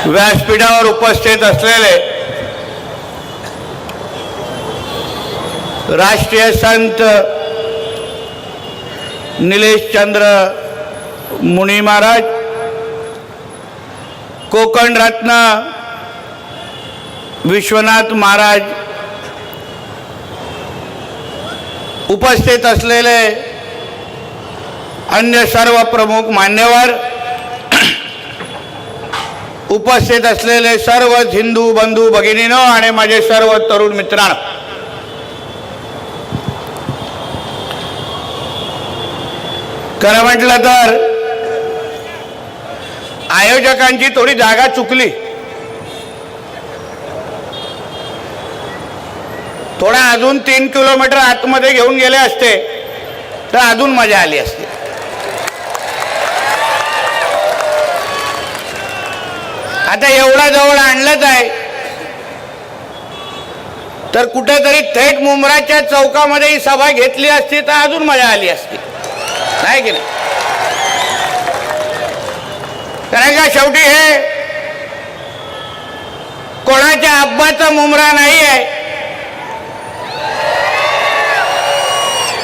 व्यासपीठावर उपस्थित असलेले राष्ट्रीय संत निलेशचंद्र मुनी महाराज, कोकण रत्न विश्वनाथ महाराज, उपस्थित असलेले अन्य सर्व प्रमुख मान्यवर, उपस्थित असलेले सर्व हिंदू बंधू भगिनींनो आणि माझे सर्व तरुण मित्रांनो, खरं म्हटलं तर आयोजकांची थोडी जागा चुकली. थोडा अजून 3 किलोमीटर आतमध्ये घेऊन गेले असते तर अजून मजा आली असती. आता एवढा जवळ आणलंच आहे तर कुठेतरी थेट मुंब्राच्या चौकामध्ये ही सभा घेतली असती तर अजून मजा आली असती, नाही की नाही? कारण का शेवटी हे कोणाच्या अब्बाचा मुंब्रा नाही आहे,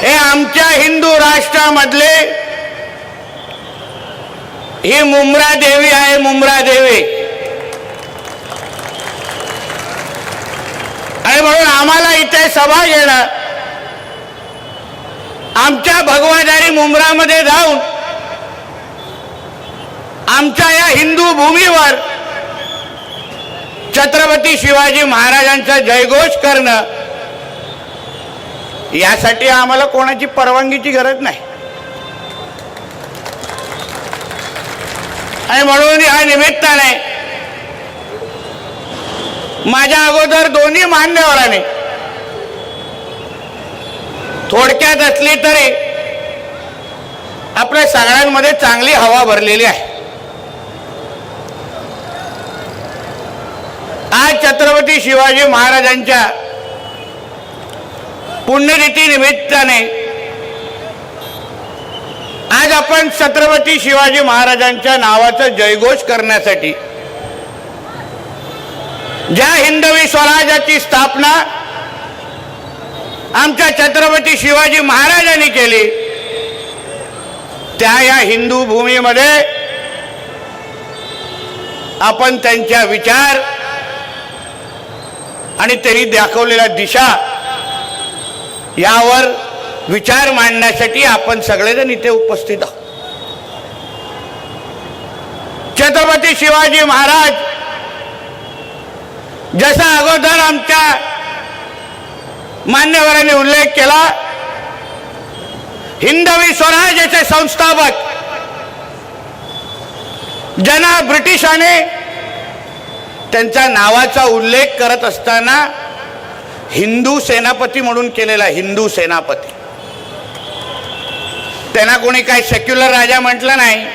हे आमच्या हिंदू राष्ट्रामधले ही मुंब्रा देवी आहे. मुंब्रा देवी. आणि म्हणून आम्हाला इथे सभा घेणं, आमच्या भगवादारी मुंब्रामध्ये जाऊन आमच्या या हिंदू भूमीवर छत्रपती शिवाजी महाराजांचा जयघोष करणं, यासाठी आम्हाला कोणाची परवानगीची गरज नाही. आणि म्हणून या निमित्ताने माझ्या अगोदर दोन्ही मान्यवरांनी थोडक्यात असली तरी आपल्या सगळ्यांमध्ये चांगली हवा भरलेली आहे. आज छत्रपती शिवाजी महाराजांच्या पुण्यतिथी निमित्ताने आज आपण छत्रपती शिवाजी महाराजांच्या नावाचा जयघोष करण्यासाठी ज्या हिंदवी स्वराज्याची स्थापना आमच्या छत्रपती शिवाजी महाराजांनी केली, त्या या हिंदू भूमीमध्ये आपण त्यांच्या विचार आणि त्यांनी दाखवलेल्या दिशा यावर विचार मांडण्यासाठी आपण सगळेजण इथे उपस्थित आहोत. छत्रपती शिवाजी महाराज, जसा अगोदर आमच्या मान्यवरांनी उल्लेख केला, हिंदवी स्वराज्याचे संस्थापक ज्यांना ब्रिटिशांनी त्यांच्या नावाचा उल्लेख करत असताना हिंदू सेनापती म्हणून केलेला. हिंदू सेनापती. त्यांना कोणी काही सेक्युलर राजा म्हटलं नाही.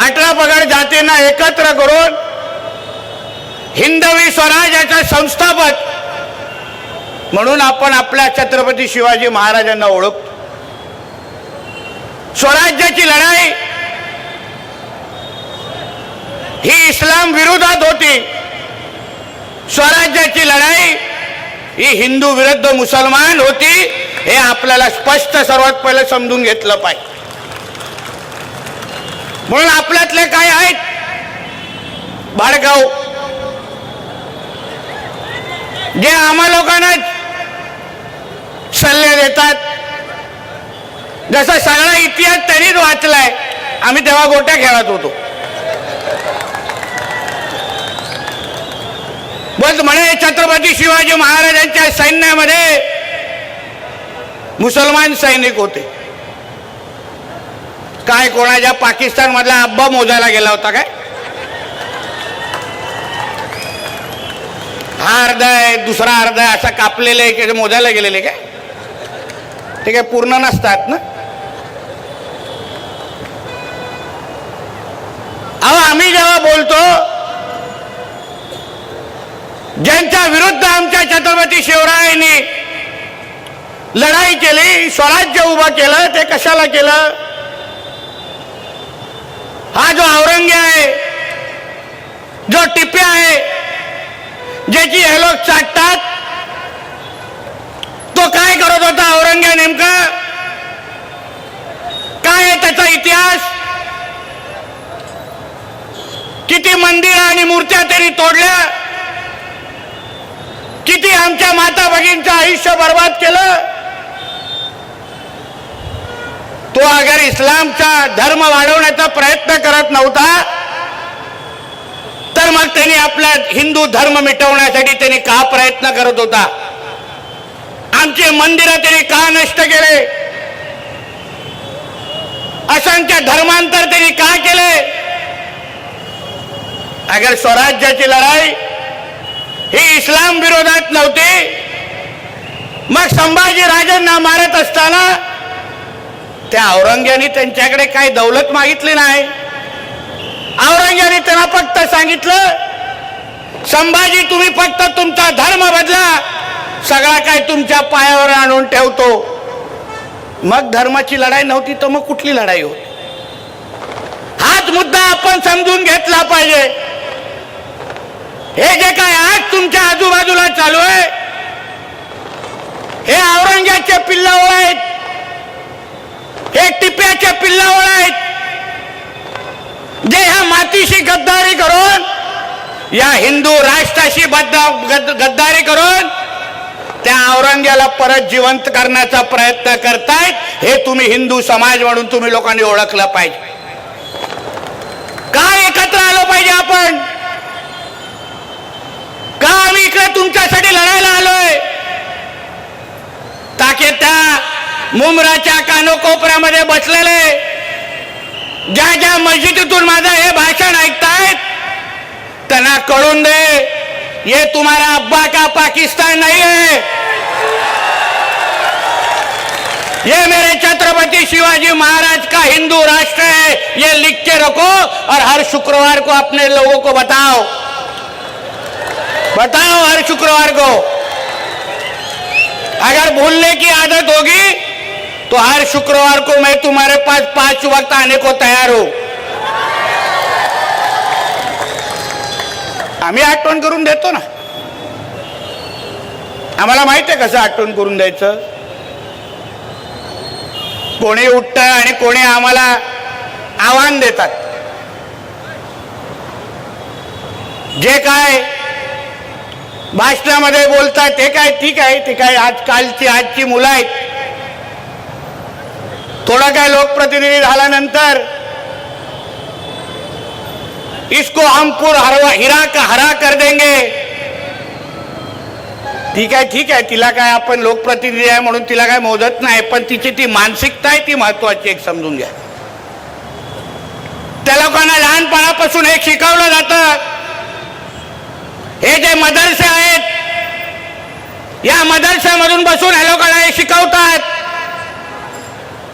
18 पगड जातींना एकत्र करून हिंदवी स्वराज्याचा संस्थापक म्हणून आपण आपल्या छत्रपती शिवाजी महाराजांना ओळखतो. स्वराज्याची लढाई ही इस्लाम विरोधात होती. स्वराज्याची लढाई ही हिंदू विरुद्ध मुसलमान होती. हे आपल्याला स्पष्ट सर्वात पहिले समजून घेतलं पाहिजे. म्हणून आपल्यातले काय आहेत भाडकाऊ, जे आम्हा लोकांना सल्ले देतात. जसा सगळा इतिहास त्यांनीच वाचलाय. आम्ही तेव्हा गोट्या खेळत होतो. बस म्हणे छत्रपती शिवाजी महाराजांच्या सैन्यामध्ये मुसलमान सैनिक होते. काय कोणाच्या पाकिस्तान मधला अब्बा मोजायला गेला होता काय? हा अर्ध आहे, दुसरा अर्ध आहे, असा कापलेले मोजायला गेलेले काय? ते काय पूर्ण नसतात ना. अहो, आम्ही जेव्हा बोलतो ज्यांच्या विरुद्ध आमच्या छत्रपती शिवरायांनी लढाई केली, स्वराज्य उभं केलं, ते कशाला केलं? हा जो औरंग्य आहे, जो टिप्या आहे, ज्याची हे लोक चाटतात, तो काय करत होता औरंग्य नेमका? काय आहे त्याचा इतिहास? किती मंदिर आणि मूर्त्या तरी तोडल्या, किती आमच्या माता भगिनींचं आयुष्य बर्बाद केलं. तो अगर इस्लामचा धर्म वाढवण्याचा प्रयत्न करत नव्हता तर मग त्यांनी आपला हिंदू धर्म मिटवण्यासाठी त्यांनी का प्रयत्न करत होता? आमचे मंदिर त्यांनी का नष्ट केले? असंख्य धर्मांतर त्यांनी का केले? अगर स्वराज्याची लढाई ही इस्लाम विरोधात नव्हती, मग संभाजी राजांना मारत असताना त्या औरंग्याने त्यांच्याकडे काही दौलत मागितली नाही. औरंग्याने त्यांना फक्त सांगितलं, संभाजी तुम्ही फक्त तुमचा धर्म बदला, सगळा काय तुमच्या पायावर आणून ठेवतो. मग धर्माची लढाई नव्हती तर मग कुठली लढाई होती? हाच मुद्दा आपण समजून घेतला पाहिजे. हे जे काय आज तुमच्या आजूबाजूला चालू आहे, हे औरंग्याचे पिल्लावळ आहेत, हे टिप्याचे पिल्लावळ आहेत, जे ह्या मातीशी गद्दारी करून, या हिंदू राष्ट्राशी गद्दारी करून त्या औरंग्याला परत जिवंत करण्याचा प्रयत्न करतायत. हे तुम्ही हिंदू समाज म्हणून तुम्ही लोकांनी ओळखलं पाहिजे. का एकत्र आलो पाहिजे आपण? का आम्ही इकडे तुमच्यासाठी लढायला आलोय? ताकी त्या मुंब्राच्या कानोकोपऱ्यामध्ये बसलेले, ज्या ज्या मस्जिदीतून माझं हे भाषण ऐकतायत, त्यांना कळून दे, ये तुम्हारा अब्बा का पाकिस्तान नहीं है, ये मेरे छत्रपति शिवाजी महाराज का हिंदू राष्ट्र है. ये लिख के रखो और हर शुक्रवार को अपने लोगों को बताओ हर शुक्रवार को. अगर भूलने की आदत होगी तो हर शुक्रवार को मैं तुम्हारे पास 5 वक्त आने को तैयार हूं. आम्ही आठवण करून देतो ना. आम्हाला माहित आहे कसं आठवण करून द्यायचं. कोणी उठतं आणि कोणी आम्हाला आव्हान देतात. जे काय भाषणामध्ये बोलतात ते काय ठीक आहे, ते काय आजची मुलं आहेत. थोडा काय लोकप्रतिनिधी झाल्यानंतर इसको हम हरा कर देंगे. ठीक आहे, तिला काय आपण लोकप्रतिनिधी आहे म्हणून तिला काय मोजत नाही, पण तिची ती मानसिकता आहे ती महत्वाची एक समजून घ्या. त्या लोकांना लहानपणापासून हे शिकवलं जातं. हे जे मदरसे आहेत, या मदरशामधून बसून हे लोकांना हे शिकवतात.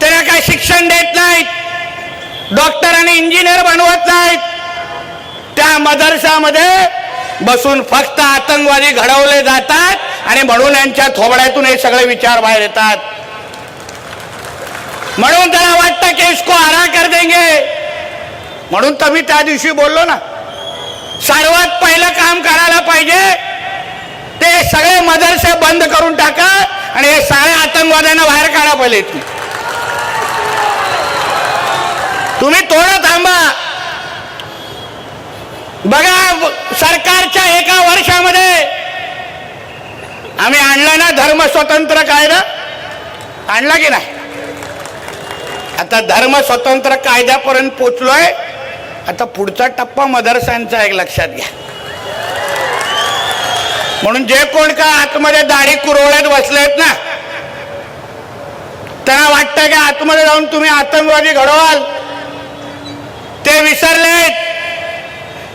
त्याला काय शिक्षण देत नाहीत, डॉक्टर आणि इंजिनियर बनवत नाहीत. त्या मदरशामध्ये बसून फक्त आतंकवादी घडवले जातात आणि म्हणून यांच्या थोबड्यातून हे सगळे विचार बाहेर येतात. म्हणून त्याला वाटतं की इसको हरा कर देंगे. म्हणून तर मी त्या दिवशी बोललो ना, सर्वात पहिलं काम करायला पाहिजे ते सगळे मदरसे बंद करून टाका आणि हे सगळ्या आतंकवाद्यांना बाहेर काढा. पहिले तुम्ही थोडं थांबा. बघा, सरकारच्या एका वर्षामध्ये आम्ही आणला ना धर्म स्वतंत्र कायदा, आणला की नाही? आता धर्म स्वतंत्र कायद्यापर्यंत पोचलोय. आता पुढचा टप्पा मदरसांचा एक लक्षात घ्या. म्हणून जे कोण का आतमध्ये दाढी कुरवळ्यात बसलेत ना, त्यांना वाटतं की आतमध्ये जाऊन तुम्ही आतंकवादी घडवाल. ते विसरलेत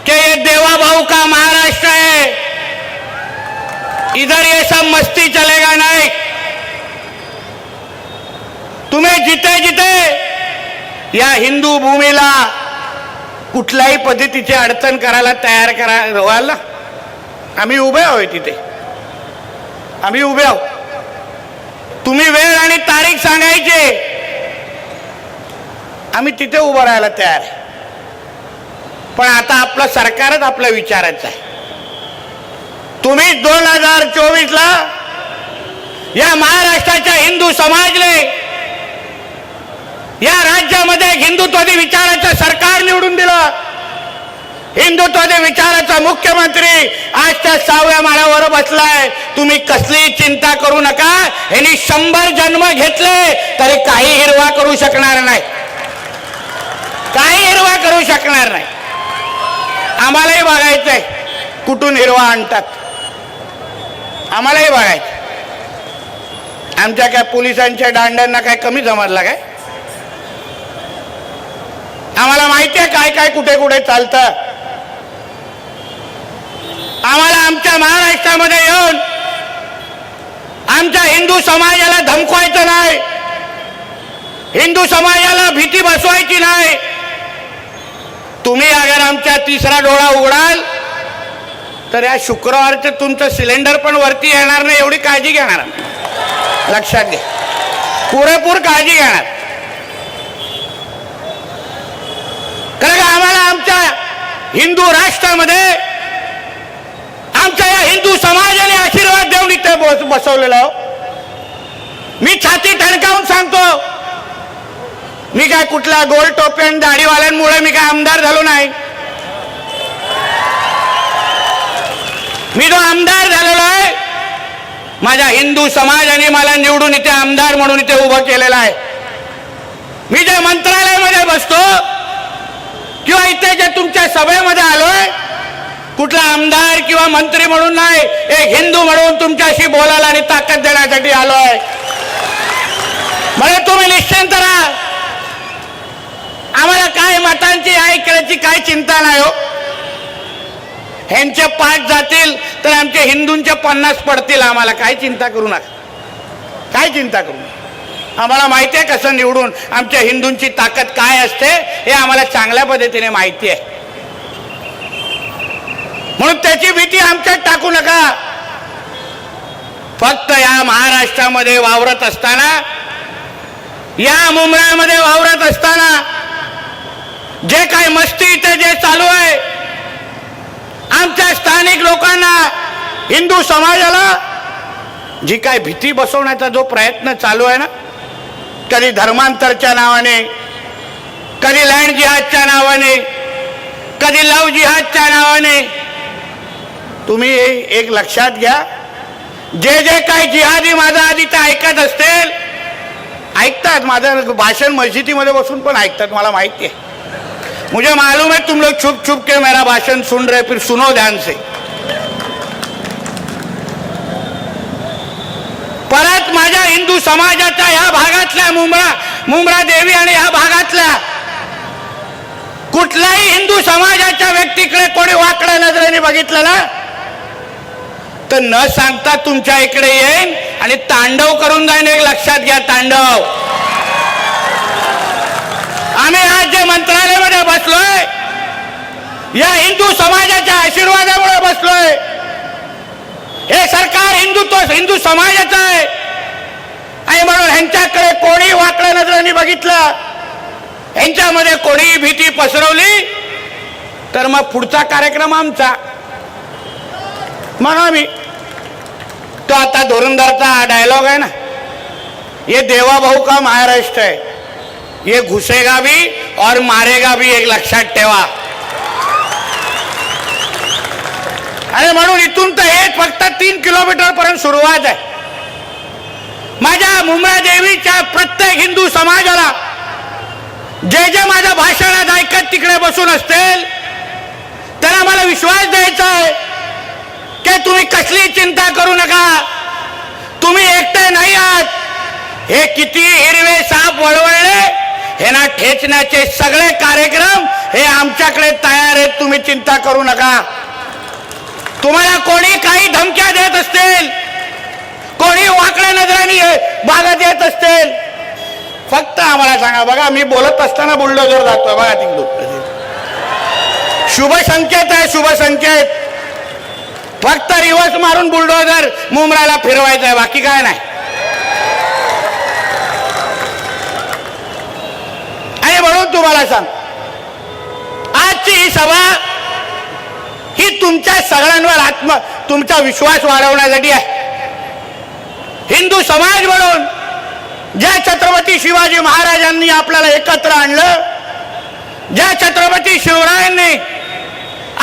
कि ये देवा भाऊ का महाराष्ट्र है. इधर ये सब मस्ती चलेगा नहीं. तुम्ही जिथे जिथे या हिंदू भूमीला कुठल्याही पद्धतीची अडचण करायला तयार व्हाल ना, आम्ही उभे आहोत तिथे. आम्ही उभे आहोत. तुम्ही वेळ आणि तारीख सांगायची, आम्ही तिथे उभं राहायला तयार आहे. पण आता आपलं सरकारच आपल्या विचाराचं आहे. तुम्ही 2024ला या महाराष्ट्राच्या हिंदू समाजने या राज्यामध्ये हिंदुत्वादी विचाराचं सरकार निवडून दिलं. हिंदुत्वादी विचाराचा मुख्यमंत्री आजच्या 6व्या माळ्यावर बसलाय. तुम्ही कसली चिंता करू नका. यांनी 100 जन्म घेतले तरी काही हिरवा करू शकणार नाही. काही हिरवा करू शकणार नाही. आम्हालाही बघायचंय कुठून हिरवा आणतात. आम्हालाही बघायचं. आमच्या काय पोलिसांच्या दांड्यांना काय कमी जमरला काय? आम्हाला माहिती आहे काय काय कुठे कुठे चालतं. आम्हाला आमच्या महाराष्ट्रामध्ये येऊन आमच्या हिंदू समाजाला धमकवायचं नाही. हिंदू समाजाला भीती बसवायची नाही. तुम्ही अगर आमच्या तिसरा डोळा उघडाल तर या शुक्रवारचं तुमचं सिलेंडर पण वरती येणार नाही एवढी काळजी घेणार. लक्षात घ्या. पुरेपूर काळजी घेणार. कारण आम्हाला आमच्या हिंदू राष्ट्रामध्ये आमच्या या हिंदू समाजाने आशीर्वाद देऊन इथे बसवलेला. मी छाती ठणकावून सांगतो, मी काय कुठल्या गोल टोपी आणि दाढीवाल्यांमुळे मी काय आमदार झालो नाही. मी जो आमदार झालेलो आहे माझ्या हिंदू समाजाने मला निवडून इथे आमदार म्हणून इथे उभं केलेलं आहे. मी जे मंत्रालयामध्ये बसतो किंवा इथे जे तुमच्या सभेमध्ये आलोय कुठला आमदार किंवा मंत्री म्हणून नाही, एक हिंदू म्हणून तुमच्याशी बोलायला आणि ताकद देण्यासाठी आलोय. म्हणजे तुम्ही निश्चिंत राहा. आम्हाला काय मतांची ऐकण्याची काय चिंता नाही हो. ह्यांचे 5 जातील तर आमच्या हिंदूंचे 50 पडतील. आम्हाला काय चिंता करू नका. काय चिंता करू नका. आम्हाला माहिती आहे कसं निवडून आमच्या हिंदूंची ताकद काय असते हे आम्हाला चांगल्या पद्धतीने माहिती आहे. म्हणून त्याची भीती आमच्यात टाकू नका. फक्त या महाराष्ट्रामध्ये वावरत असताना, या मुंबईमध्ये वावरत असताना जे काही मस्ती इथे जे चालू आहे, आमच्या स्थानिक लोकांना हिंदू समाजाला जी काय भीती बसवण्याचा जो प्रयत्न चालू आहे ना, कधी धर्मांतरच्या नावाने, कधी लँड जिहादच्या नावाने, कधी लव जिहादच्या नावाने, तुम्ही एक लक्षात घ्या. जे जे काही जिहादी माझं आधी ते ऐकत असतील, ऐकतात माझं भाषण मस्जिदीमध्ये बसून पण ऐकतात. मला माहिती आहे. मुझे मालूम है तुम लोग छुप छुप के मेरा भाषण सुन रहे, फिर सुनो ध्यान से. परत माझ्या हिंदू समाजाच्या ह्या भागातल्या मुंब्रा देवी आणि ह्या भागातल्या कुठल्याही हिंदू समाजाच्या व्यक्तीकडे कोणी वाकड्या नजरेने बघितलं ना तर न सांगता तुमच्या इकडे येईन आणि तांडव करून जाईन. एक लक्षात घ्या, तांडव. आम्ही आज जे मंत्रालयामध्ये बसलोय या हिंदू समाजाच्या आशीर्वादामुळे बसलोय. हे सरकार हिंदू समाजाचं आहे आणि म्हणून ह्यांच्याकडे कोणी वाकड्या नजरेने बघितलं, ह्यांच्यामध्ये कोणी भीती पसरवली तर मग पुढचा कार्यक्रम आमचा. म्हणून मी तो आता धुरंधरचा डायलॉग आहे ना, ये देवा भाऊ का महाराष्ट्र है, ये घुसेगा भी और मारेगा भी. एक लक्षात ठेवा. आणि म्हणून इथून तर हे फक्त 3 किलोमीटर पर्यंत सुरुवात आहे. माझ्या मुंब्रा देवीच्या प्रत्येक हिंदू समाजाला जे जे माझ्या भाषणात ऐकत तिकडे बसून असतील त्यांना मला विश्वास द्यायचा आहे की तुम्ही कसली चिंता करू नका. तुम्ही एकटे नाही आहात. हे किती हिरवे साप वळवळले हे ना ठेचण्याचे सगळे कार्यक्रम हे आमच्याकडे तयार आहेत. तुम्ही चिंता करू नका. तुम्हाला कोणी काही धमक्या देत असतील, कोणी वाकड्या नजराने भागात येत असतील, फक्त आम्हाला सांगा. बघा मी बोलत असताना बुलडोजर जातोय बघा तिकडून. शुभ संकेत आहे, शुभ संकेत. फक्त रिवर्स मारून बुलडोजर मुंब्राला फिरवायचं आहे, बाकी काय नाही. आणि म्हणून तुम्हाला सांग, आजची ही सभा ही तुमच्या सगळ्यांवर तुमचा विश्वास वाढवण्यासाठी आहे. हिंदू समाज म्हणून ज्या छत्रपती शिवाजी महाराजांनी आपल्याला एकत्र आणलं, ज्या छत्रपती शिवरायांनी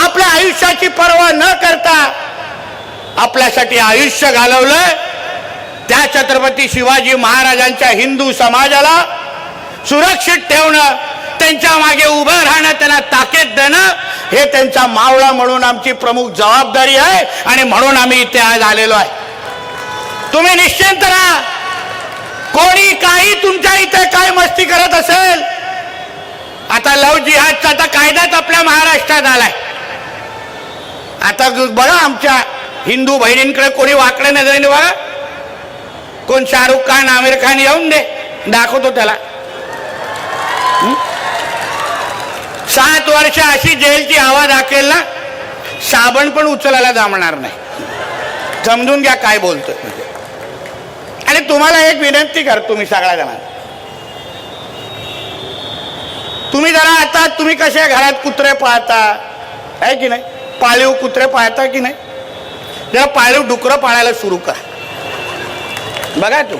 आपल्या आयुष्याची पर्वा न करता आपल्यासाठी आयुष्य घालवलं, त्या छत्रपती शिवाजी महाराजांच्या हिंदू समाजाला सुरक्षित ठेवणं, त्यांच्या मागे उभं राहणं, त्यांना ताकद देणं, हे त्यांचा मावळा म्हणून आमची प्रमुख जबाबदारी आहे. आणि म्हणून आम्ही इथे आज आलेलो आहे. तुम्ही निश्चिंत राहा. कोणी काही तुमच्या इथे काय मस्ती करत असेल, आता लव जिहादचा आता कायदाच आपल्या महाराष्ट्रात आलाय. आता बघा आमच्या हिंदू बहिणींकडे कोणी वाकडे नजरेने बघा. कोण शाहरुख खान आमिर खान येऊन दे, दाखवतो त्याला. 7 वर्ष अशी जेलची हवा दाखवेल ना, साबण पण उचलायला जमणार नाही. समजून घ्या काय बोलतोय. आणि तुम्हाला एक विनंती करतो मी सगळ्या जणांना, तुम्ही जरा आता तुम्ही कसे घरात कुत्रे पाळता आहे की नाही, पाळीव कुत्रे पाळता की नाही, जरा पाळीव डुकरं पाळायला सुरू करा. बघा तू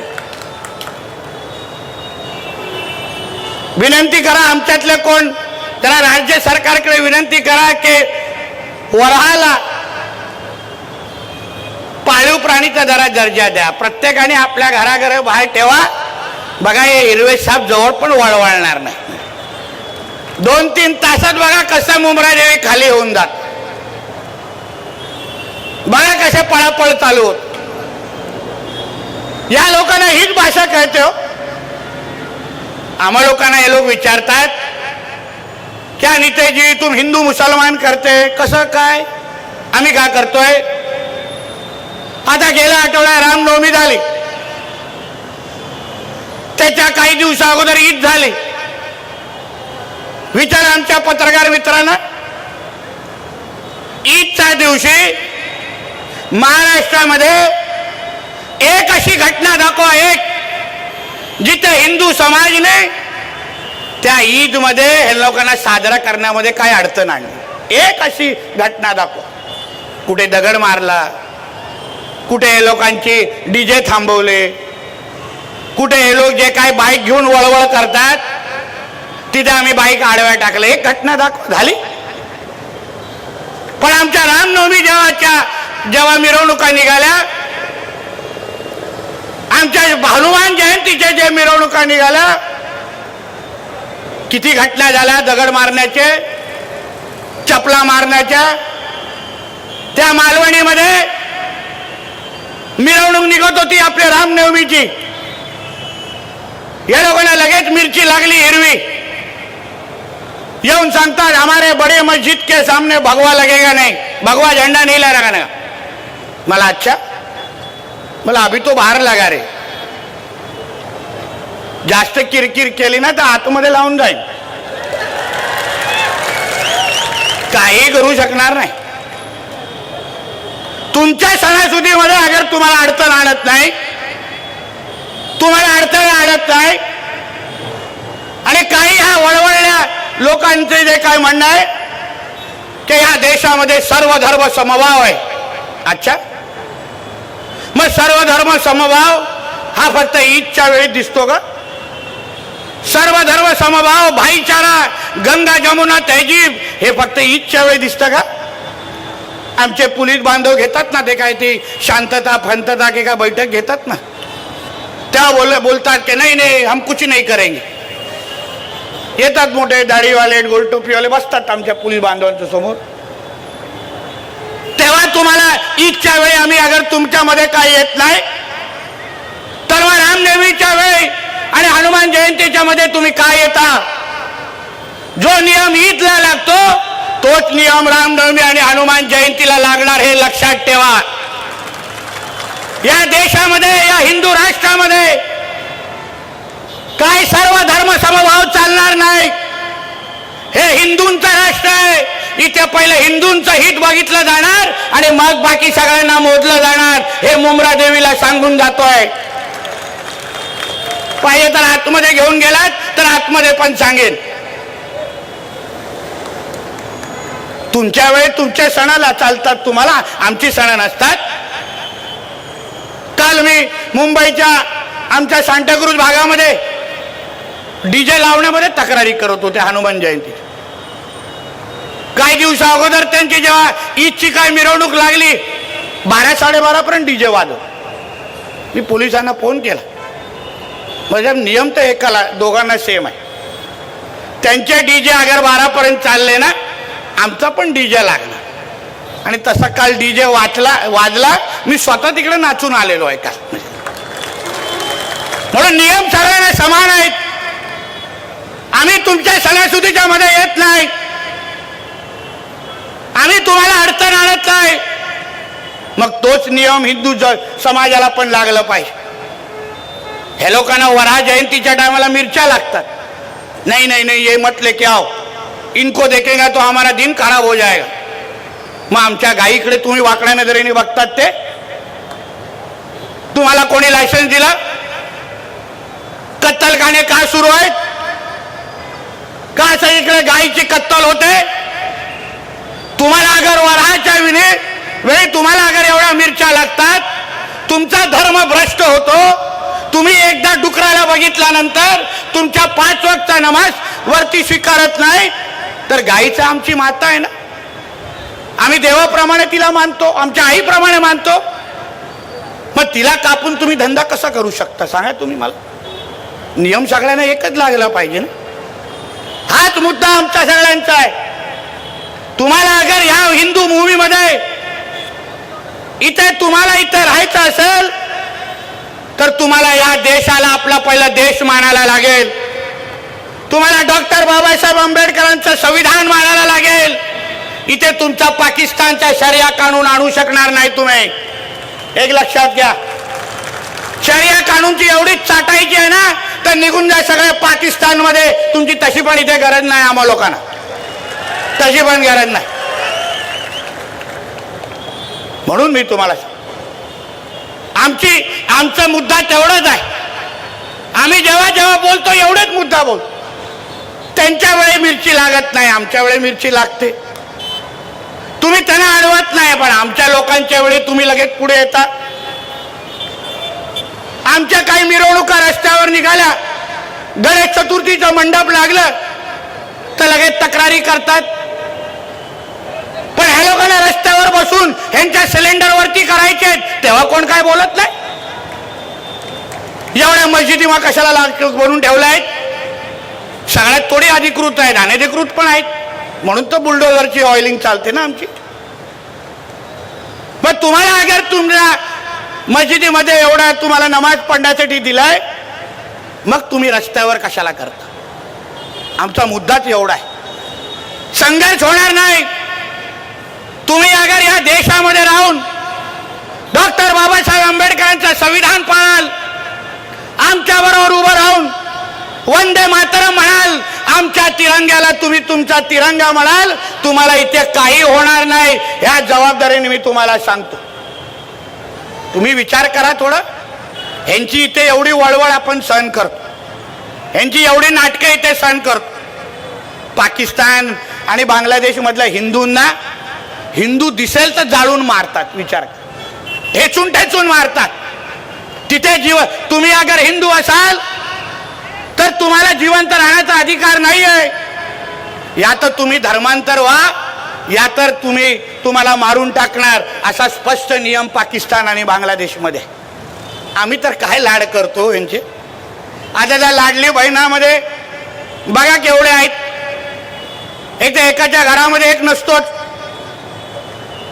विनंती करा, आमच्यातले कोण जरा राज्य सरकारकडे विनंती करा की वऱ्हाला पाळीव प्राणीचा जरा दर्जा द्या. प्रत्येकाने आपल्या घराघर बाहेर ठेवा. बघा हे हिरवे साप जवळ पण वळवळणार नाही. 2-3 तासात बघा कसं मुंब्रा देवी खाली होऊन जात. बघा कसे पळापळ चालू होत. या लोकांना हीच भाषा कळते हो. आम्हा लोकांना हे लोक विचारतात क्या नितेजी तुम हिंदू मुसलमान करते, कसं काय, आम्ही काय करतोय. आता गेल्या आठवड्यात रामनवमी झाली, त्याच्या काही दिवसा अगोदर ईद झाली. विचार आमच्या पत्रकार मित्रांना, ईदच्या दिवशी महाराष्ट्रामध्ये एक अशी घटना दाखवा, एक जिथे हिंदू समाजाने त्या ईद मध्ये हे लोकांना साजरा करण्यामध्ये काय अडचण आणली. एक अशी घटना दाखवा. कुठे दगड मारला, कुठे हे लोकांची डीजे थांबवले, कुठे हे लोक जे काय बाईक घेऊन वळवळ करतात तिथे आम्ही बाईक आडव्या टाकले. एक घटना दाखवा झाली. पण आमच्या रामनवमी जेव्हा मिरवणुका निघाल्या, आमच्या हनुमान जयंतीच्या जे मिरवणुका निघाल्या, किती घटना झाल्या दगड मारण्याचे, चपला मारण्याच्या. त्या मालवणीमध्ये मिरवणूक निघत होती आपल्या रामनवमीची. या लोकांना लगेच मिरची लागली हिरवी. येऊन सांगतात हमारे बड़े मस्जिद के सामने भगवा लगेगा नहीं, भगवा झंडा नहीं लगाना. मला अच्छा, मला अभी तो बाहेर लगा रे. जास्त किरकिर केली ना तर आतमध्ये लावून जाईल, काही करू शकणार नाही. तुमच्या सणासुदीमध्ये अगर तुम्हाला अडचण आणत नाही, तुम्हाला अडथळे आणत नाही, आणि काही ह्या वळवळल्या लोकांचे जे काय म्हणणं आहे की ह्या देशामध्ये सर्व धर्म समभाव आहे. अच्छा, मग सर्व धर्म समभाव हा फक्त ईदच्या वेळी दिसतो का? सर्व धर्म समभाव, भाईचारा, गंगा जमुना तहजीब हे फक्त ईदच्या वेळी दिसतं का? आमचे पोलीस बांधव घेतात ना ते काय ते शांतता फंतता के का बैठक घेतात ना, तेव्हा बोलतात की नाही नाही हम कुछ नहीं करेंगे. येतात मोठे दाढीवाले गोल टोपीवाले बसतात आमच्या पोलीस बांधवांच्या समोर. तेव्हा तुम्हाला ईदच्या वेळी आम्ही अगर तुमच्यामध्ये काय येत नाही, तर मग रामनवमीच्या वेळी आणि हनुमान जयंतीच्या मध्ये तुम्ही काय येता? जो नियम ईदला लागतो तोच नियम रामनवमी आणि हनुमान जयंतीला लागणार, हे लक्षात ठेवा. या देशामध्ये, या हिंदू राष्ट्रामध्ये काय सर्व धर्म समभाव चालणार नाही. हे हिंदूंचं राष्ट्र आहे. इथे पहिले हिंदूंचं हित बघितलं जाणार आणि मग बाकी सगळ्यांना मोजलं जाणार. हे मुंब्रा देवीला सांगून जातोय. पाहिजे तर आतमध्ये घेऊन गेलात तर आतमध्ये पण सांगेन. तुम्ही तुमच्या वेळी तुमच्या सणाला चालतात, तुम्हाला आमची सण नसतात. काल मी मुंबईच्या आमच्या सांताक्रूज भागामध्ये डीजे लावण्यामध्ये तक्रारी करत होते हनुमान जयंती. काही दिवसा अगोदर त्यांची जेव्हा ईदची काय मिरवणूक लागली 12-12:30 पर्यंत डीजे वाजव. मी पोलिसांना फोन केला, म्हणजे नियम तर एकाला दोघांना सेम आहे. त्यांचे डीजे अगर 12 पर्यंत चालले ना, आमचा पण डीजे लागला. आणि तसा काल डीजे वाजला. मी स्वतः तिकडे नाचून आलेलो आहे काल. म्हणून नियम सगळ्यांना समान आहेत. आम्ही तुमच्या सणासुदीच्या मध्ये येत नाही, आम्ही तुम्हाला अडचण आणत नाही. मग तोच नियम हिंदू समाजाला पण लागला पाहिजे. हे लोकांना वराह जयंतीच्या टायमाला मिरच्या लागतात. नहीं नहीं नहीं, ये मत लेके आओ, इनको देखेगा तो हमारा दिन खराब हो जाएगा. मग आमच्या गायीकडे तुम्ही वाकड्या नजरेने बघतात ते? तुम्हाला कोणी लायसन्स दिला? कत्तलखाने का सुरू आहेत? का सगळीकडे गायीची कत्तल होते? तुम्हाला अगर वराहाच्या वेळी तुम्हाला अगर एवढ्या मिरच्या लागतात, तुमचा धर्म भ्रष्ट होतो. तुम्ही एकदा डुकराला बघितल्यानंतर तुमच्या 5 वक्तचा नमाज वरती स्वीकारत नाही, तर गायीचा आमची माता आहे ना, आम्ही देवाप्रमाणे तिला मानतो, आमच्या आईप्रमाणे मानतो. मग तिला कापून तुम्ही धंदा कसा करू शकता सांगा तुम्ही मला? नियम सगळ्यांना एकच लागला पाहिजे ना. हाच मुद्दा आमच्या सगळ्यांचा आहे. तुम्हाला अगर या हिंदू मूवीमध्ये इथे राहायचं असेल तर तुम्हाला या देशाला आपला पहिला देश मानायला लागेल. तुम्हाला डॉक्टर बाबासाहेब आंबेडकरांचं संविधान मानायला लागेल. इथे तुमचा पाकिस्तानचा शरिया कानून आणू शकणार नाही तुम्ही. एक लक्षात घ्या, शरिया कानूनची एवढीच चाटायची आहे ना, तर निघून जा सगळे पाकिस्तानमध्ये. तुमची तशी पण इथे गरज नाही, आम्हा लोकांना तशी पण गरज नाही. म्हणून मी तुम्हाला आमचा मुद्दा तेवढाच आहे. आम्ही जेव्हा जेव्हा बोलतो एवढेच मुद्दा बोलतो. त्यांच्या वेळी मिरची लागत नाही, आमच्या वेळी मिरची लागते. तुम्ही त्यांना अडवत नाही, पण आमच्या लोकांच्या वेळी तुम्ही लगेच पुढे येता. आमच्या काही मिरवणुका रस्त्यावर निघाल्या, गणेश चतुर्थीचं मंडप लागलं तर लगेच तक्रारी करतात. पण ह्या लोकांना रस्त्यावर बसून ह्यांच्या सिलेंडरवरती करायचे, तेव्हा कोण काय बोलत नाही. एवढ्या मस्जिदी मग कशाला बनवून ठेवल्या आहेत? सगळ्यात थोडी अधिकृत आहेत, अनधिकृत पण आहेत. म्हणून तर बुलडोझरची ऑइलिंग चालते ना आमची. मग तुम्हाला अगर तुमच्या मस्जिदीमध्ये एवढा तुम्हाला नमाज पडण्यासाठी दिलाय, मग तुम्ही रस्त्यावर कशाला करता? आमचा मुद्दाच एवढा आहे. संघर्ष होणार नाही. तुम्ही अगर या देशामध्ये राहून डॉक्टर बाबासाहेब आंबेडकरांचं संविधान पाळाल, आमच्या बरोबर उभं राहून वंदे मातरम म्हणाल, आमच्या तिरंग्याला तुम्ही तुमचा तिरंगा म्हणाल, तुम्हाला इथे काही होणार नाही. या जबाबदारीने मी तुम्हाला सांगतो. तुम्ही विचार करा थोडं. ह्यांची इथे एवढी वळवळ आपण सहन करतो, ह्यांची एवढी नाटकं इथे सहन करतो. पाकिस्तान आणि बांगलादेश मधल्या हिंदूंना हिंदू दिसेल तर जाळून मारतात. विचार करा, ठेचून ठेचून मारतात. तिथे तुम्ही अगर हिंदू असाल तर तुम्हाला जिवंत राहण्याचा अधिकार नाही आहे. या तर तुम्ही धर्मांतर व्हा, या तर तुम्हाला मारून टाकणार, असा स्पष्ट नियम पाकिस्तान आणि बांगलादेशमध्ये. आम्ही तर काय लाड करतो यांचे. आता त्या लाडली बहिणामध्ये बघा केवढे आहेत. एक तर एकाच्या घरामध्ये एक नसतोच.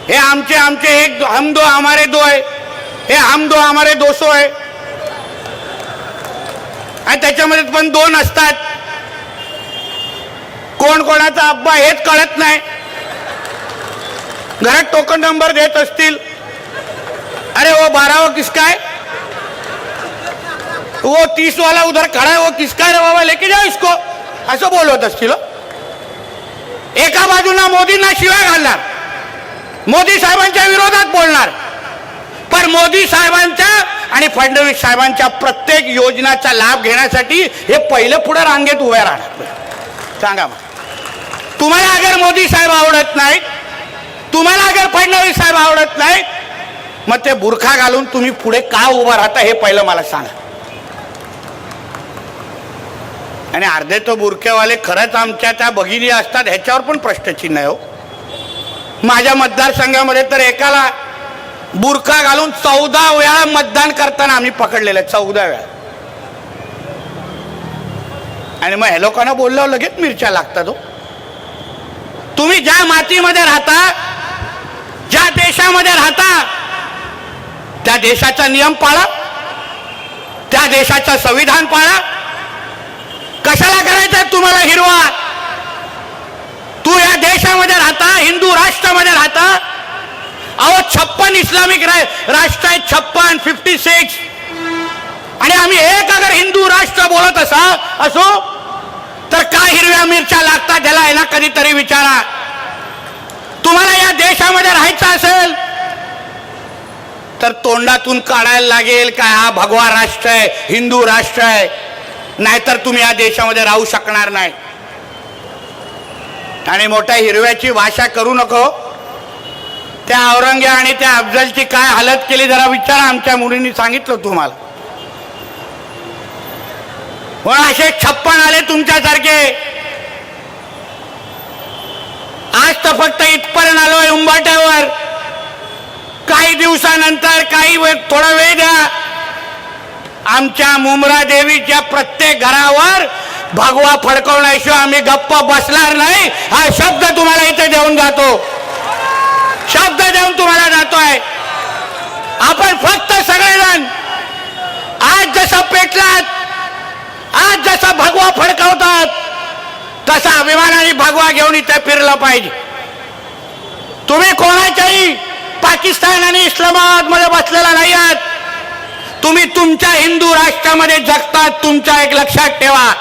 हे आमचे एक हम दो हमारे दो आहे, हे हम दो हमारे 200 आहे. आणि त्याच्यामध्ये पण 2 असतात. कोण कोणाचा अब्बा हेच कळत नाही. घरात टोकन नंबर देत असतील, अरे वो 12 किसका है, वो 30 वाला उधर खड़ा है, वो किसका है रे बाबा, लेके जाओ इसको, असं बोलत असतील. एका बाजूला मोदींना शिवाय घालणार, मोदी साहेबांच्या विरोधात बोलणार, पण मोदी साहेबांच्या आणि फडणवीस साहेबांच्या प्रत्येक योजनाचा लाभ घेण्यासाठी हे पहिलं पुढे रांगेत उभे राहणार. सांगा मग, तुम्हाला अगर मोदी साहेब आवडत नाही तुम्हाला अगर फडणवीस साहेब आवडत नाहीत मग ते बुरखा घालून तुम्ही पुढे का उभा राहता हे पहिलं मला सांगा. आणि अर्धे तो बुरखेवाले खरंच आमच्या त्या भगिनी असतात ह्याच्यावर पण प्रश्नचिन्ह आहे हो. माझ्या मतदारसंघामध्ये तर एकाला बुरखा घालून 14 वेळा मतदान करताना आम्ही पकडलेलं, 14 वेळा. आणि मग हे लोकांना बोलल्यावर लगेच मिरच्या लागतात हो. तुम्ही ज्या मातीमध्ये राहता, ज्या देशामध्ये राहता, त्या देशाचा नियम पाळा, त्या देशाचं संविधान पाळा. कशाला करायचं तुम्हाला हिरवा? तू या देशामध्ये राहता, हिंदू राष्ट्रामध्ये राहता. अहो 56 इस्लामिक राष्ट्र आहेत, 56 आणि आम्ही एक अगर हिंदू राष्ट्र बोलत असो तर का हिरव्या मिरच्या लागतात त्याला आहे ना कधीतरी विचारा. तुम्हाला या देशामध्ये राहायचं असेल तर तोंडातून काढायला लागेल काय हा भगवा राष्ट्र आहे, हिंदू राष्ट्र आहे, नाहीतर तुम्ही या देशामध्ये राहू शकणार नाही. आणि मोठ्या हिरव्याची भाषा करू नको. त्या औरंगे आणि त्या अफजलची काय हालत केली जरा विचारा. आमच्या मुलींनी सांगितलं तुम्हाला. पण असे 56 आले तुमच्यासारखे. आज तर फक्त इथपर्यंत आलोय उंबाट्यावर. काही दिवसानंतर काही थोडा वेळ द्या, आमच्या मुमरा देवीच्या प्रत्येक घरावर भगवा फडकवण्याशिवाय आम्ही गप्प बसणार नाही. हा शब्द तुम्हाला इथे देऊन जातो, शब्द देऊन तुम्हाला जातोय. आपण फक्त सगळेजण आज जसं पेटलात, आज जसा भगवा फडकवतात तसा अभिमानाने भगवा घेऊन इथे फिरलं पाहिजे. तुम्ही कोणाच्याही पाकिस्तान आणि इस्लामाबाद मध्ये बसलेला नाही आहात. तुम्ही तुमच्या हिंदू राष्ट्रामध्ये जगतात. तुमच्या एक लक्षात ठेवा,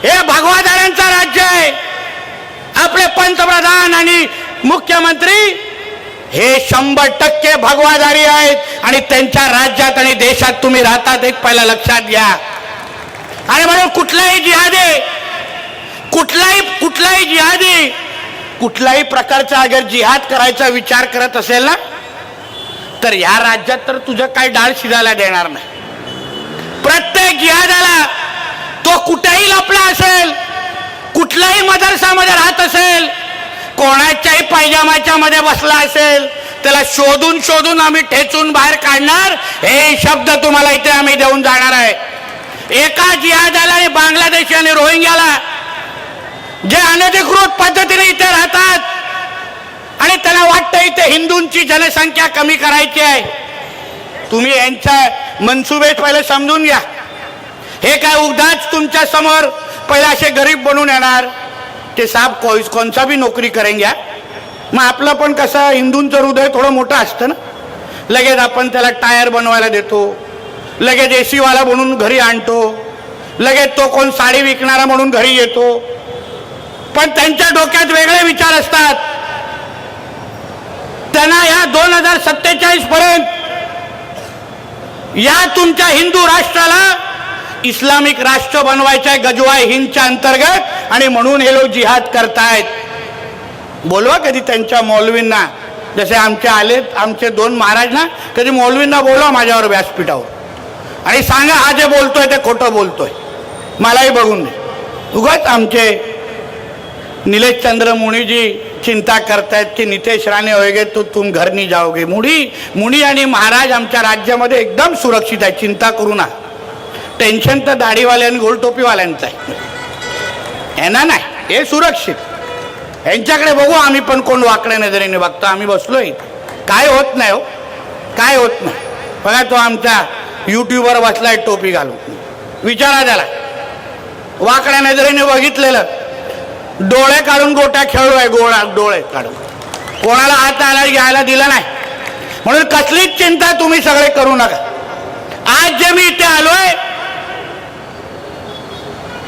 हे भगवादारांचं राज्य आहे. आपले पंतप्रधान आणि मुख्यमंत्री हे 100% भगवादारी आहेत आणि त्यांच्या राज्यात आणि देशात तुम्ही राहतात एक पहिला लक्षात घ्या. आणि म्हणून कुठलाही जिहादी, कुठलाही जिहादी कुठल्याही प्रकारचा अगर जिहाद करायचा विचार करत असेल ना तर या राज्यात तर तुझं काय डाळ शिजायला देणार नाही. प्रत्येक जिहादाला तो कुठेही लपला असेल, कुठल्याही मदरसामध्ये राहत असेल, कोणाच्याही पायजामाच्या मध्ये बसला असेल, त्याला शोधून शोधून आम्ही ठेचून बाहेर काढणार. हे शब्द तुम्हाला इथे आम्ही देऊन जाणार आहे. एका जिहादाला आणि बांगलादेशी आणि रोहिंग्याला जे अनधिकृत पद्धतीने इथे राहतात आणि त्यांना वाटतं इथे हिंदूंची जनसंख्या कमी करायची आहे, तुम्ही यांच्या मनसुबे पहिले समजून घ्या. हे काय उगाच तुमच्या समोर पहिले असे गरीब बनून येणार. ते साहेब कोणचा भी नोकरी करेंगे. मग आपलं पण कसं हिंदूंचं हृदय थोडं मोठं असतं ना. लगेच आपण त्याला टायर बनवायला देतो, लगेच AC वाला म्हणून घरी आणतो, लगेच तो कोण साडी विकणारा म्हणून घरी येतो. पण त्यांच्या डोक्यात वेगळे विचार असतात. त्यांना या 2047 पर्यंत या तुमच्या हिंदू राष्ट्राला इस्लामिक राष्ट्र बनवायचं गजवाय हिंदच्या अंतर्गत. आणि म्हणून हे लोक जिहाद करतायत. बोलवा कधी त्यांच्या मौलवींना, जसे आमचे आलेत आमचे 2 महाराज ना, कधी मौलवींना बोलवा माझ्यावर व्यासपीठावर आणि सांगा हा जे बोलतोय ते खोटं बोलतोय, मलाही बघून दे. उगाच आमचे नीलेश चंद्र मुनी जी चिंता करतायत की नितेश राणे होएगे तो तुम घर नहीं जाओगे. मुनी आणि महाराज आमच्या राज्यामध्ये एकदम सुरक्षित आहे, चिंता करू नका. टेन्शन तर दाढीवाल्या आणि गोलटोपीवाल्यांचं आहे, यांना नाही. हे सुरक्षित, यांच्याकडे बघू आम्ही पण कोण वाकड्या नजरेने बघतो. आम्ही बसलोय, काय होत नाही हो, काय होत नाही. बघा तो आमच्या युट्यूबवर बसलाय टोपी घालून, विचारा त्याला. वाकड्या नजरेने बघितलेलं, डोळे काढून गोट्या खेळलोय, डोळे काढून कोणाला हात आला घ्यायला दिला नाही. म्हणून कसलीच चिंता तुम्ही सगळे करू नका. आज जे मी इथे आलोय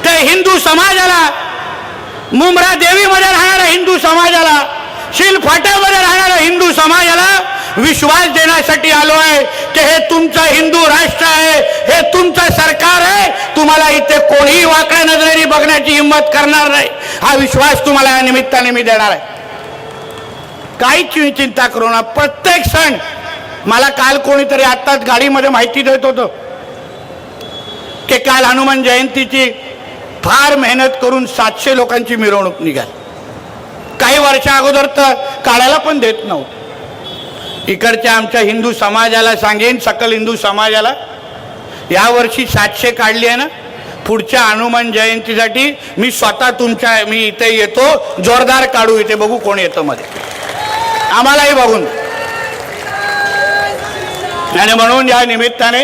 ते हिंदू समाजाला, मुमरा देवीमध्ये राहणाऱ्या हिंदू समाजाला, शिलफाट्यामध्ये राहणाऱ्या हिंदू समाजाला विश्वास देण्यासाठी आलोय की हे तुमचं हिंदू राष्ट्र आहे, हे तुमचं सरकार आहे. तुम्हाला इथे कोणीही वाकड्या नजरेने बघण्याची हिंमत करणार नाही. हा विश्वास तुम्हाला या निमित्ताने मी देणार आहे. काही चिंता करू नका. प्रत्येक सण, मला काल कोणीतरी आत्ताच गाडीमध्ये माहिती देत होतं की काल हनुमान जयंतीची फार मेहनत करून 700 लोकांची मिरवणूक निघाली. काही वर्षा अगोदर तर काढायला पण देत नव्हतं. इकडच्या आमच्या हिंदू समाजाला सांगेन, सकल हिंदू समाजाला, यावर्षी 700 काढली आहे ना, पुढच्या हनुमान जयंतीसाठी मी स्वतः मी इथे येतो, जोरदार काढू, इथे बघू कोण येतं मध्ये, आम्हालाही बघून. आणि म्हणून या निमित्ताने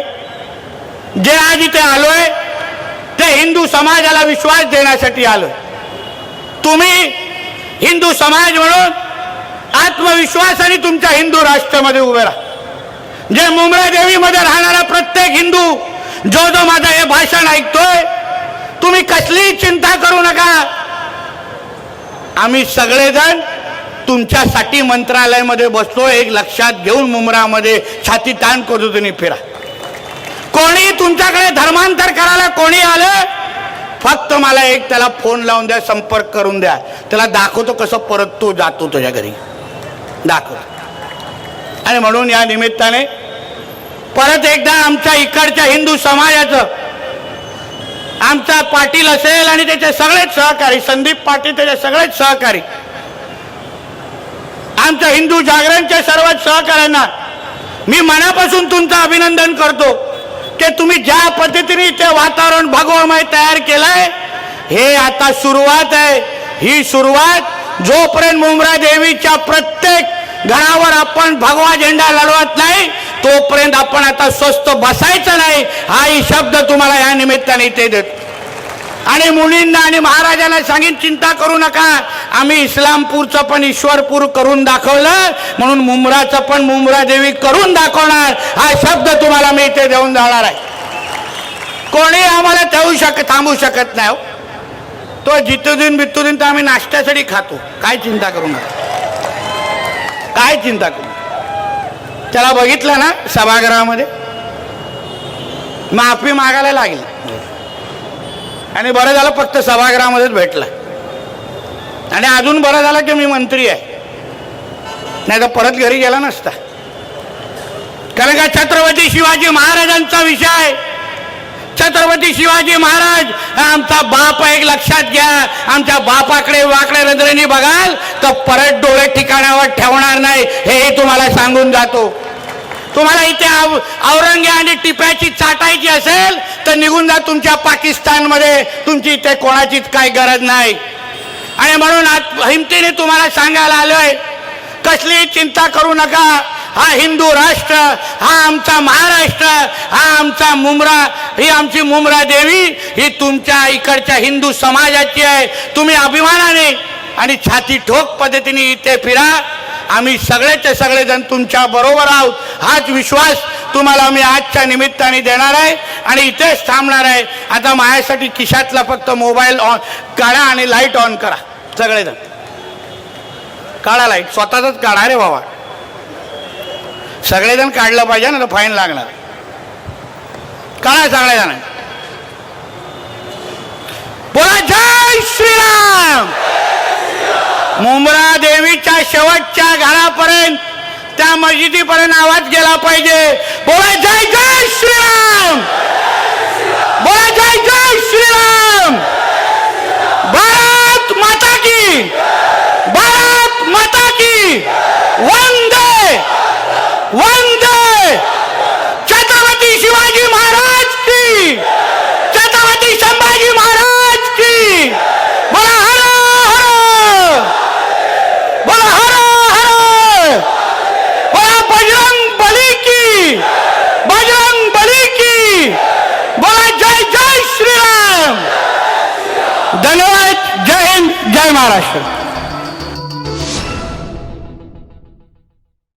जे आज इथे आलोय ते हिंदू समाजाला विश्वास देण्यासाठी आलोय. तुम्ही हिंदू समाज म्हणून आत्मविश्वासाने तुमच्या हिंदू राष्ट्रामध्ये उभे राहा. जे मुंब्रा देवीमध्ये राहणारा प्रत्येक हिंदू जो माझं हे भाषण ऐकतोय, तुम्ही कसलीही चिंता करू नका. आम्ही सगळेजण तुमच्यासाठी मंत्रालयामध्ये बसतो. एक लक्षात घेऊन मुंब्रामध्ये छाती ताण करू तुम्ही फिरा. कोणी तुमच्याकडे धर्मांतर करायला कोणी आलं, फक्त मला एक त्याला फोन लावून द्या, संपर्क करून द्या, त्याला दाखवतो कसं परत तो जातो तुझ्या घरी, दाखवतो. आणि म्हणून या निमित्ताने परत एकदा आमच्या इकडच्या हिंदू समाजाचं, आमचा पाटील असेल आणि त्याचे सगळेच सहकारी, संदीप पाटील त्याचे सगळेच सहकारी, आमच्या हिंदू जागरणच्या सर्व सहकाऱ्यांना मी मनापासून तुमचं अभिनंदन करतो की तुम्ही ज्या पद्धतीने इथे वातावरण भगवमय तयार केलंय, हे आता सुरुवात आहे. ही सुरुवात जोपर्यंत मुंब्रा देवीच्या प्रत्येक घरावर आपण भगवा झेंडा लढवत नाही, तोपर्यंत आपण आता स्वस्त बसायचं नाही. हाही शब्द तुम्हाला या निमित्ताने इथे देतो. आणि मुलींना आणि महाराजांना सांगेन, चिंता करू नका, आम्ही इस्लामपूरचं पण ईश्वरपूर करून दाखवलं, म्हणून मुंब्राचं पण मुंब्रा देवी करून दाखवणार. हा शब्द तुम्हाला मी इथे देऊन जाणार आहे. कोणी आम्हाला थांबू शकत नाही. तो जितुदीन बितुदीन तर आम्ही नाश्त्यासाठी खातो. काय चिंता करू नका, काय चिंता करू. त्याला बघितलं ना सभागृहामध्ये, माफी मागायला लागली. आणि बरं झालं फक्त सभागृहामध्येच भेटला. आणि अजून बरं झालं की मी मंत्री आहे, नाही तर परत घरी गेला नसता. कारण का छत्रपती शिवाजी महाराजांचा विषय, छत्रपती शिवाजी महाराज आमचा बाप एक लक्षात घ्या. आमच्या बापाकडे वाकडे नजरेने बघाल तर परत डोळे ठिकाणावर ठेवणार नाही, हेही तुम्हाला सांगून जातो. तुम्हाला इथे औरंगे आणि टिप्याची चाटायची असेल तर निघून जा तुमच्या पाकिस्तानमध्ये, तुमची इथे कोणाचीच काही गरज नाही. आणि म्हणून आज हिमतीने तुम्हाला सांगायला आलोय, कसली चिंता करू नका. हा हिंदू राष्ट्र, हा आमचा महाराष्ट्र, हा आमचा मुंब्रा, ही आमची मुंब्रा देवी, ही तुमच्या इकडच्या हिंदू समाजाची आहे. तुम्ही अभिमानाने आणि छाती ठोक पद्धतीने इथे फिरा. आम्ही सगळेचे सगळेजण तुमच्या बरोबर आहोत. हाच विश्वास तुम्हाला मी आजच्या निमित्ताने देणार आहे आणि इथेच थांबणार आहे. आता माझ्यासाठी खिशातला फक्त मोबाईल ऑन काढा आणि लाईट ऑन करा. सगळेजण काढा लाईट, स्वतःच काढा रे बाबा, सगळेजण काढलं पाहिजे ना, तर फाईन लागणार. काढा सगळेजण. बोला जय श्रीराम. मुंब्रा देवीच्या शेवटच्या घरापर्यंत, त्या मस्जिदीपर्यंत आवाज गेला पाहिजे. बोला जय जय श्रीराम. बोला जय जय श्रीराम. भारत माता की, भारत माता की. वंदे वंदे. छत्रपती शिवाजी महाराज की, छत्रपती संभाजी महाराज की. बोला हर हर, बोला हर हर, बोला बजरंग बली की, बजरंग बली की. बोला जय जय श्रीराम. धन्यवाद. जय हिंद, जय महाराष्ट्र.